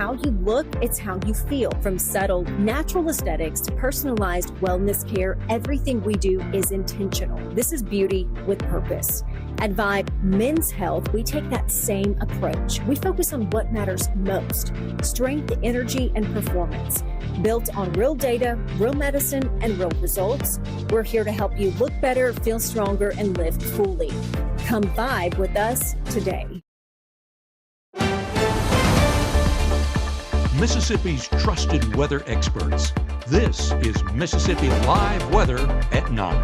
how you look, it's how you feel. From subtle, natural aesthetics to personalized wellness care, everything we do is intentional. This is beauty with purpose. At Vibe Men's Health, we take that same approach. We focus on what matters most: strength, energy, and performance. Built on real data, real medicine, and real results, we're here to help you look better, feel stronger, and live fully. Come vibe with us today. Mississippi's trusted weather experts. This is Mississippi Live Weather at 9.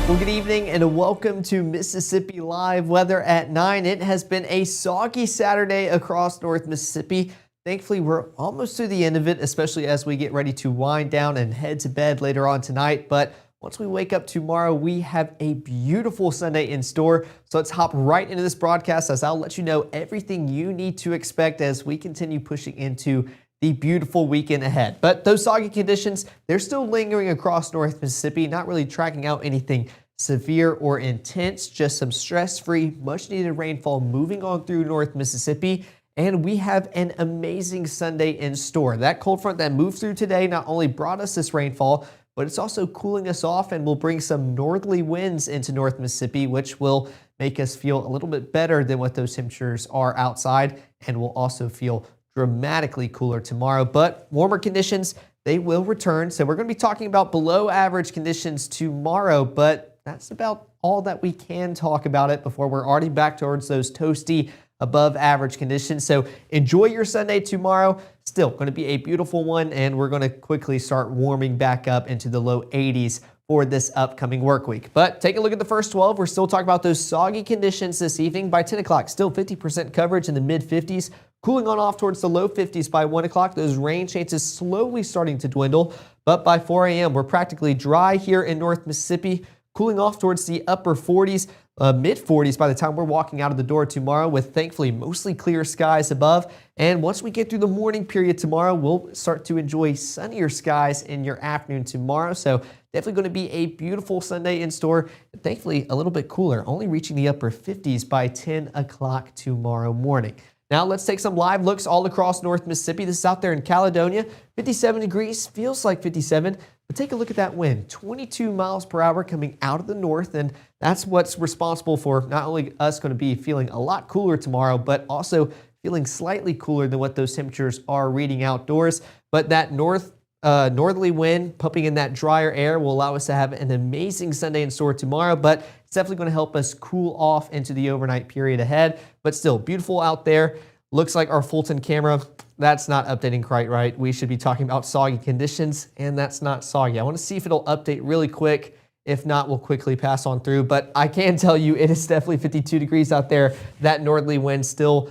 Well, good evening and welcome to Mississippi Live Weather at 9. It has been a soggy Saturday across North Mississippi. Thankfully, we're almost to the end of it, especially as we get ready to wind down and head to bed later on tonight. But once we wake up tomorrow, we have a beautiful Sunday in store. So let's hop right into this broadcast as I'll let you know everything you need to expect as we continue pushing into the beautiful weekend ahead. But those soggy conditions, they're still lingering across North Mississippi, not really tracking out anything severe or intense, just some stress-free, much-needed rainfall moving on through North Mississippi. And we have an amazing Sunday in store. That cold front that moved through today not only brought us this rainfall, but it's also cooling us off and will bring some northerly winds into North Mississippi, which will make us feel a little bit better than what those temperatures are outside, and will also feel dramatically cooler tomorrow. But warmer conditions, they will return. So we're going to be talking about below average conditions tomorrow, but that's about all that we can talk about it before we're already back towards those toasty above average conditions. So enjoy your Sunday tomorrow. Still going to be a beautiful one, and we're going to quickly start warming back up into the low 80s for this upcoming work week. But take a look at the first 12. We're still talking about those soggy conditions this evening. By 10 o'clock, still 50% coverage in the mid 50s, cooling on off towards the low 50s by 1 o'clock. Those rain chances slowly starting to dwindle, but by 4 a.m. we're practically dry here in North Mississippi, cooling off towards the upper 40s, mid 40s by the time we're walking out of the door tomorrow, with thankfully mostly clear skies above. And once we get through the morning period tomorrow, we'll start to enjoy sunnier skies in your afternoon tomorrow. So definitely going to be a beautiful Sunday in store. Thankfully a little bit cooler, only reaching the upper 50s by 10 o'clock tomorrow morning. Now let's take some live looks all across North Mississippi. This is out there in Caledonia. 57 degrees, feels like 57. But take a look at that wind, 22 miles per hour coming out of the north, and that's what's responsible for not only us going to be feeling a lot cooler tomorrow, but also feeling slightly cooler than what those temperatures are reading outdoors. But that northerly wind pumping in that drier air will allow us to have an amazing Sunday in store tomorrow, but it's definitely going to help us cool off into the overnight period ahead. But still beautiful out there. Looks like our Fulton camera, that's not updating quite right. We should be talking about soggy conditions, and that's not soggy. I want to see if it'll update really quick. If not, we'll quickly pass on through. But I can tell you it is definitely 52 degrees out there. That northerly wind still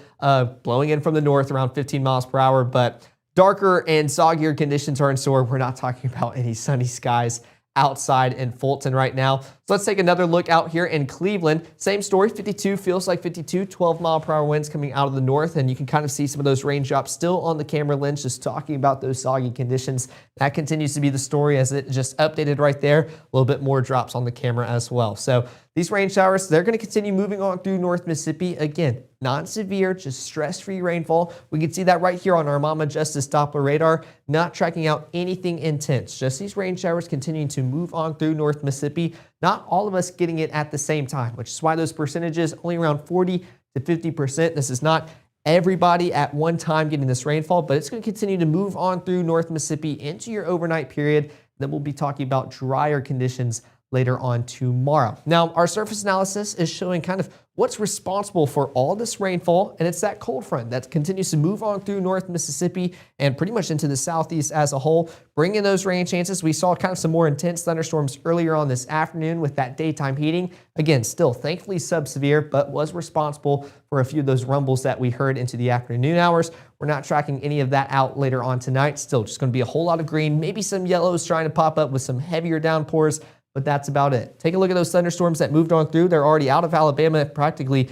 blowing in from the north around 15 miles per hour. But darker and soggier conditions are in store. We're not talking about any sunny skies outside in Fulton right now. So let's take another look out here in Cleveland. Same story, 52, feels like 52, 12 mile per hour winds coming out of the north, and you can kind of see some of those raindrops still on the camera lens, just talking about those soggy conditions. That continues to be the story as it just updated right there. A little bit more drops on the camera as well. So these rain showers, they're going to continue moving on through North Mississippi. Again, non-severe, just stress-free rainfall. We can see that right here on our Mama Justice Doppler radar, not tracking out anything intense. Just these rain showers continuing to move on through North Mississippi. Not all of us getting it at the same time, which is why those percentages only around 40 to 50%. This is not everybody at one time getting this rainfall, but it's going to continue to move on through North Mississippi into your overnight period. Then we'll be talking about drier conditions later on tomorrow. Now, our surface analysis is showing kind of what's responsible for all this rainfall, and it's that cold front that continues to move on through North Mississippi and pretty much into the southeast as a whole, bringing those rain chances. We saw kind of some more intense thunderstorms earlier on this afternoon with that daytime heating. Again, still thankfully sub-severe, but was responsible for a few of those rumbles that we heard into the afternoon hours. We're not tracking any of that out later on tonight. Still just going to be a whole lot of green, maybe some yellows trying to pop up with some heavier downpours, but that's about it. Take a look at those thunderstorms that moved on through. They're already out of Alabama, practically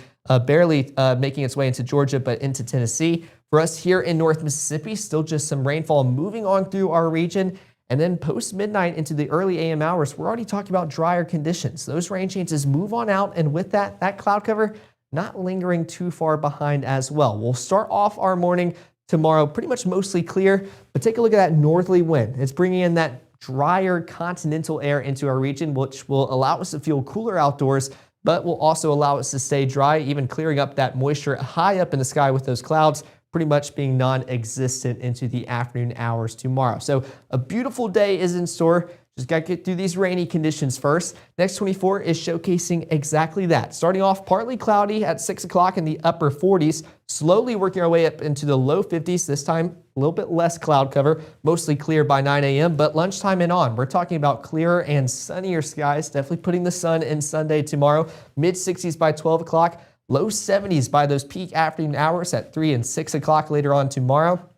barely making its way into Georgia, but into Tennessee. For us here in North Mississippi, still just some rainfall moving on through our region. And then post midnight into the early AM hours, we're already talking about drier conditions. Those rain chances move on out, and with that cloud cover, not lingering too far behind as well. We'll start off our morning tomorrow pretty much mostly clear, but take a look at that northerly wind. It's bringing in that drier continental air into our region, which will allow us to feel cooler outdoors, but will also allow us to stay dry, even clearing up that moisture high up in the sky with those clouds pretty much being non-existent into the afternoon hours tomorrow. So a beautiful day is in store. Just got to get through these rainy conditions first. Next 24 is showcasing exactly that. Starting off partly cloudy at 6 o'clock in the upper 40s, slowly working our way up into the low 50s. This time, a little bit less cloud cover, mostly clear by 9 a.m., but lunchtime and on, we're talking about clearer and sunnier skies, definitely putting the sun in Sunday tomorrow. Mid 60s by 12 o'clock, low 70s by those peak afternoon hours at 3 and 6 o'clock later on tomorrow.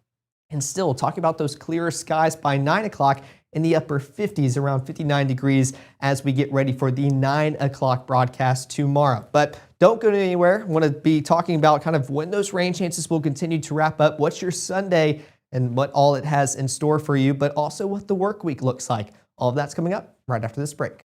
And still talking about those clearer skies by 9 o'clock in the upper 50s, around 59 degrees as we get ready for the 9 o'clock broadcast tomorrow. But don't go anywhere. I want to be talking about kind of when those rain chances will continue to wrap up, what's your Sunday and what all it has in store for you, but also what the work week looks like. All of that's coming up right after this break.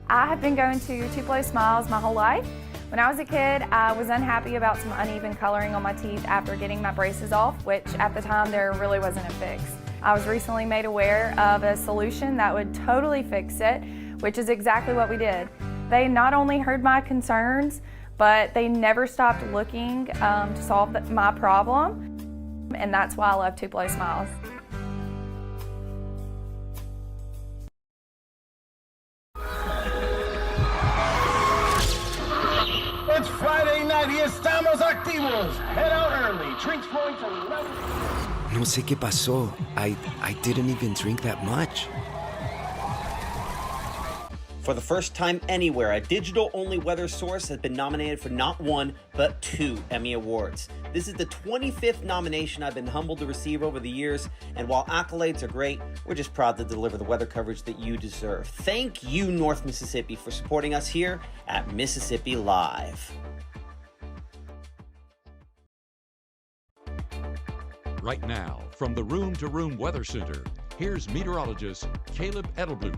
I have been going to Tupelo Smiles my whole life. When I was a kid, I was unhappy about some uneven coloring on my teeth after getting my braces off, which at the time there really wasn't a fix. I was recently made aware of a solution that would totally fix it, which is exactly what we did. They not only heard my concerns, but they never stopped looking to solve my problem, and that's why I love Tupelo Smiles. It's Friday night y estamos activos. Head out early. Drinks flowing from 11. No sé qué pasó. I didn't even drink that much. For the first time anywhere, a digital-only weather source has been nominated for not one, but 2 Emmy Awards. This is the 25th nomination I've been humbled to receive over the years, and while accolades are great, we're just proud to deliver the weather coverage that you deserve. Thank you, North Mississippi, for supporting us here at Mississippi Live. Right now, from the Room to Room Weather Center, here's meteorologist Caleb Edelblut.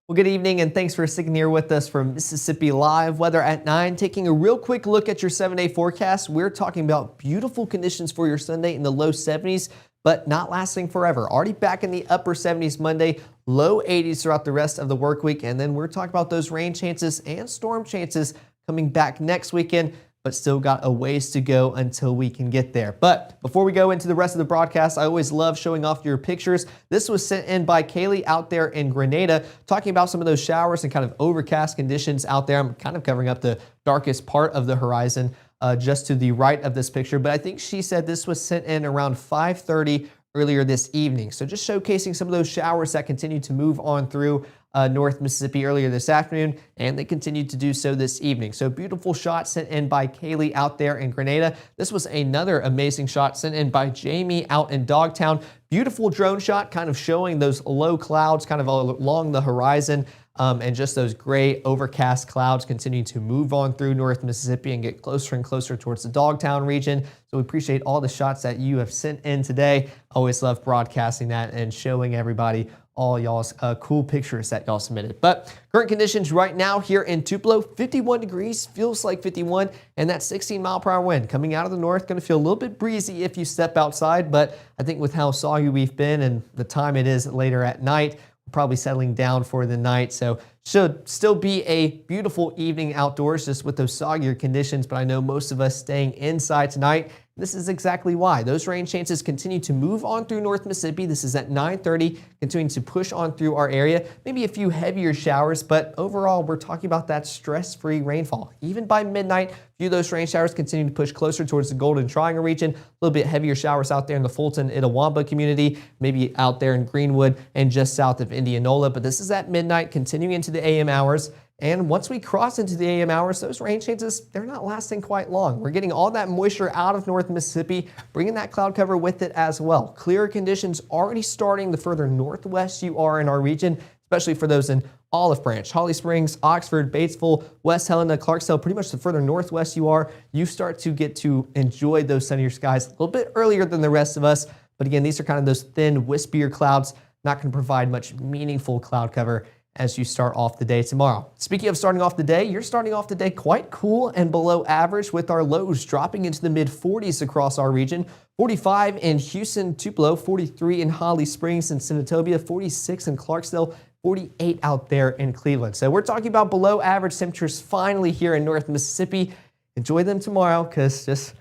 Well, good evening, and thanks for sticking here with us for Mississippi Live Weather at 9. Taking a real quick look at your 7-day forecast, we're talking about beautiful conditions for your Sunday in the low 70s, but not lasting forever. Already back in the upper 70s Monday, low 80s throughout the rest of the work week, and then we're talking about those rain chances and storm chances coming back next weekend, but still got a ways to go until we can get there. But before we go into the rest of the broadcast, I always love showing off your pictures. This was sent in by Kaylee out there in Grenada, talking about some of those showers and kind of overcast conditions out there. I'm kind of covering up the darkest part of the horizon just to the right of this picture, but I think she said this was sent in around 5:30 earlier this evening. So just showcasing some of those showers that continue to move on through North Mississippi earlier this afternoon, and they continue to do so this evening. So beautiful shot sent in by Kaylee out there in Grenada. This was another amazing shot sent in by Jamie out in Dogtown. Beautiful drone shot kind of showing those low clouds kind of along the horizon. And just those gray overcast clouds continue to move on through North Mississippi and get closer and closer towards the Dogtown region. So we appreciate all the shots that you have sent in today. Always love broadcasting that and showing everybody all y'all's cool pictures that y'all submitted. But current conditions right now here in Tupelo, 51 degrees, feels like 51, and that 16-mile-per-hour wind coming out of the north. Going to feel a little bit breezy if you step outside, but I think with how soggy we've been and the time it is later at night, we're probably settling down for the night. So should still be a beautiful evening outdoors just with those soggier conditions, but I know most of us staying inside tonight. This is exactly why. Those rain chances continue to move on through North Mississippi. This is at 9:30, continuing to push on through our area. Maybe a few heavier showers, but overall, we're talking about that stress-free rainfall. Even by midnight, a few of those rain showers continue to push closer towards the Golden Triangle region. A little bit heavier showers out there in the Fulton, Itawamba community, maybe out there in Greenwood and just south of Indianola. But this is at midnight, continuing into the AM hours. And once we cross into the AM hours, those rain chances, they're not lasting quite long. We're getting all that moisture out of North Mississippi, bringing that cloud cover with it as well. Clearer conditions already starting the further northwest you are in our region, especially for those in Olive Branch, Holly Springs, Oxford, Batesville, West Helena, Clarksdale. Pretty much the further northwest you are, you start to get to enjoy those sunnier skies a little bit earlier than the rest of us. But again, these are kind of those thin, wispier clouds, not going to provide much meaningful cloud cover as you start off the day tomorrow. Speaking of starting off the day, you're starting off the day quite cool and below average with our lows dropping into the mid 40s across our region. 45 in Houston, Tupelo, 43 in Holly Springs and Senatobia, 46 in Clarksdale, 48 out there in Cleveland. So we're talking about below average temperatures finally here in North Mississippi. Enjoy them tomorrow because just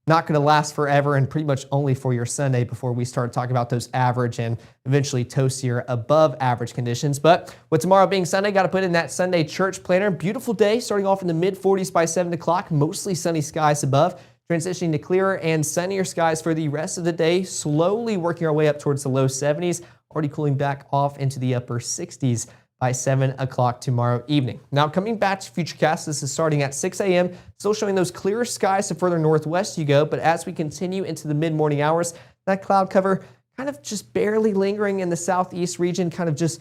not going to last forever and pretty much only for your Sunday before we start talking about those average and eventually toastier above average conditions. But with tomorrow being Sunday, got to put in that Sunday church planner. Beautiful day starting off in the mid 40s by 7 o'clock, mostly sunny skies above, transitioning to clearer and sunnier skies for the rest of the day, slowly working our way up towards the low 70s, already cooling back off into the upper 60s by 7 o'clock tomorrow evening. Now coming back to Futurecast, this is starting at 6 a.m., still showing those clearer skies the further northwest you go, but as we continue into the mid-morning hours, that cloud cover kind of just barely lingering in the southeast region, kind of just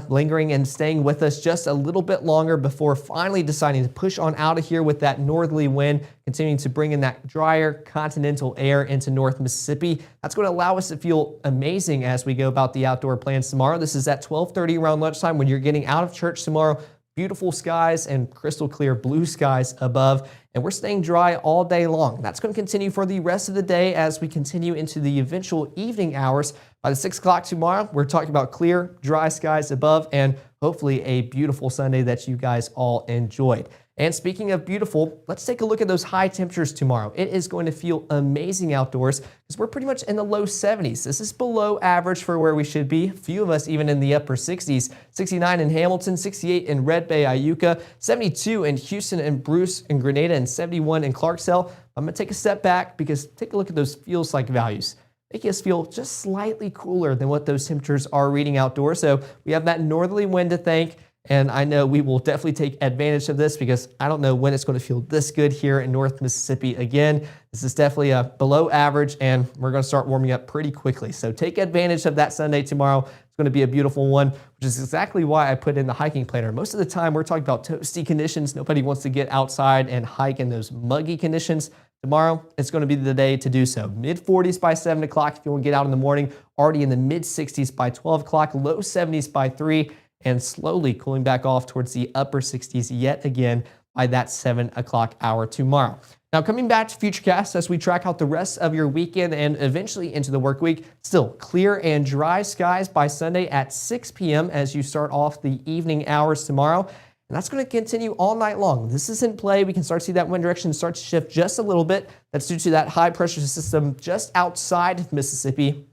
lingering and staying with us just a little bit longer before finally deciding to push on out of here with that northerly wind, continuing to bring in that drier continental air into North Mississippi. That's going to allow us to feel amazing as we go about the outdoor plans tomorrow. This is at 12:30 around lunchtime when you're getting out of church tomorrow. Beautiful skies and crystal clear blue skies above, and we're staying dry all day long. That's going to continue for the rest of the day as we continue into the eventual evening hours. By the 6 o'clock tomorrow, we're talking about clear, dry skies above, and hopefully a beautiful Sunday that you guys all enjoyed. And speaking of beautiful, let's take a look at those high temperatures tomorrow. It is going to feel amazing outdoors because we're pretty much in the low 70s. This is below average for where we should be. A few of us even in the upper 60s. 69 in Hamilton, 68 in Red Bay, Iuka, 72 in Houston and Bruce and Grenada, and 71 in Clarksdale. I'm going to take a step back because take a look at those feels like values. Make us feel just slightly cooler than what those temperatures are reading outdoors. So we have that northerly wind to thank. And I know we will definitely take advantage of this because I don't know when it's going to feel this good here in North Mississippi again. This is definitely a below average and we're going to start warming up pretty quickly. So take advantage of that Sunday tomorrow. It's going to be a beautiful one, which is exactly why I put in the hiking planner. Most of the time we're talking about toasty conditions. Nobody wants to get outside and hike in those muggy conditions. Tomorrow, it's going to be the day to do so. Mid 40s by 7 o'clock if you want to get out in the morning. Already in the mid 60s by 12 o'clock, low 70s by 3, and slowly cooling back off towards the upper 60s yet again by that 7 o'clock hour tomorrow. Now coming back to Futurecast as we track out the rest of your weekend and eventually into the work week, still clear and dry skies by Sunday at 6 p.m. as you start off the evening hours tomorrow. And that's going to continue all night long. This is in play. We can start to see that wind direction start to shift just a little bit. That's due to that high pressure system just outside of Mississippi,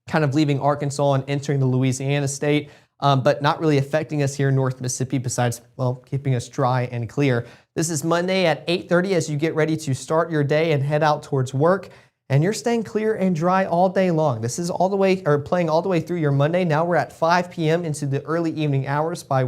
kind of leaving Arkansas and entering the Louisiana state, but not really affecting us here in North Mississippi besides, well, keeping us dry and clear. This is Monday at 8:30 as you get ready to start your day and head out towards work. And you're staying clear and dry all day long. This is all the way, or playing all the way through your Monday. Now we're at 5 p.m. into the early evening hours by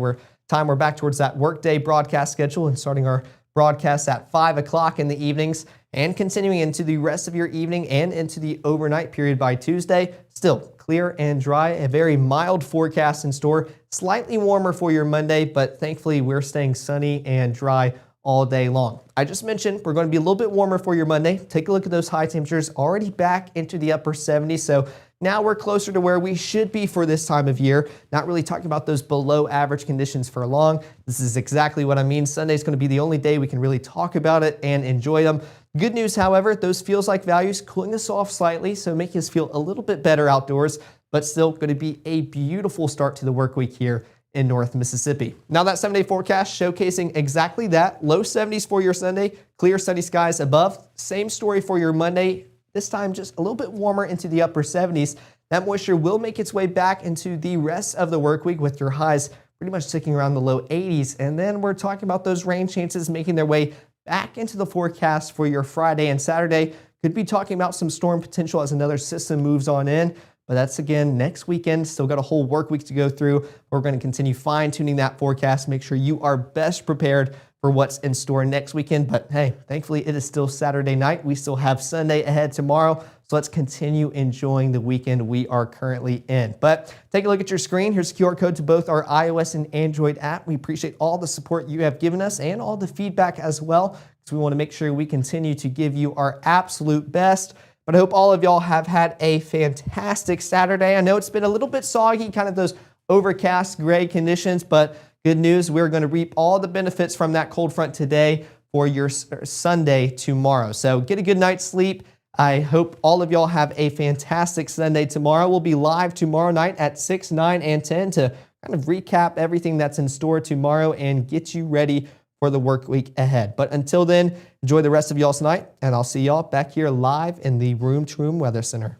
time we're back towards that workday broadcast schedule and starting our broadcast at 5 o'clock in the evenings and continuing into the rest of your evening and into the overnight period by Tuesday. Still clear and dry, a very mild forecast in store, slightly warmer for your Monday, but thankfully we're staying sunny and dry all day long. I just mentioned we're going to be a little bit warmer for your Monday. Take a look at those high temperatures already back into the upper 70s. So now we're closer to where we should be for this time of year. Not really talking about those below average conditions for long. This is exactly what I mean. Sunday is going to be the only day we can really talk about it and enjoy them. Good news, however, those feels like values cooling us off slightly, so making us feel a little bit better outdoors, but still going to be a beautiful start to the work week here in North Mississippi. Now that 7-day forecast showcasing exactly that. Low 70s for your Sunday, clear sunny skies above. Same story for your Monday. This time just a little bit warmer into the upper 70s. That moisture will make its way back into the rest of the work week with your highs pretty much sticking around the low 80s. And then we're talking about those rain chances making their way back into the forecast for your Friday and Saturday. Could be talking about some storm potential as another system moves on in. But that's again next weekend. Still got a whole work week to go through. We're going to continue fine-tuning that forecast. Make sure you are best prepared for what's in store next weekend. But hey, thankfully it is still Saturday night. We still have Sunday ahead tomorrow. So let's continue enjoying the weekend we are currently in. But take a look at your screen. Here's a QR code to both our iOS and Android app. We appreciate all the support you have given us and all the feedback as well. So we want to make sure we continue to give you our absolute best. But I hope all of y'all have had a fantastic Saturday. I know it's been a little bit soggy, kind of those overcast, gray conditions, but good news, we're going to reap all the benefits from that cold front today for your Sunday tomorrow. So get a good night's sleep. I hope all of y'all have a fantastic Sunday tomorrow. We'll be live tomorrow night at 6, 9, and 10 to kind of recap everything that's in store tomorrow and get you ready for the work week ahead. But until then, enjoy the rest of y'all's night, and I'll see y'all back here live in the Room to Room Weather Center.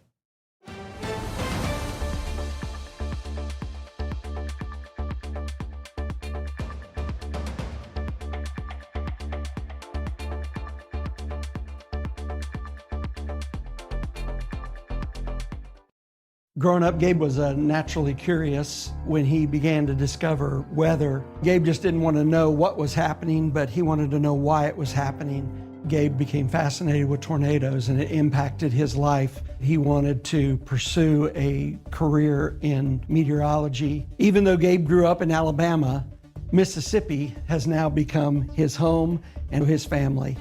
Growing up, Gabe was naturally curious. When he began to discover weather, Gabe just didn't want to know what was happening, but he wanted to know why it was happening. Gabe became fascinated with tornadoes, and it impacted his life. He wanted to pursue a career in meteorology. Even though Gabe grew up in Alabama, Mississippi has now become his home and his family.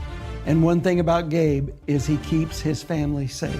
And one thing about Gabe is he keeps his family safe.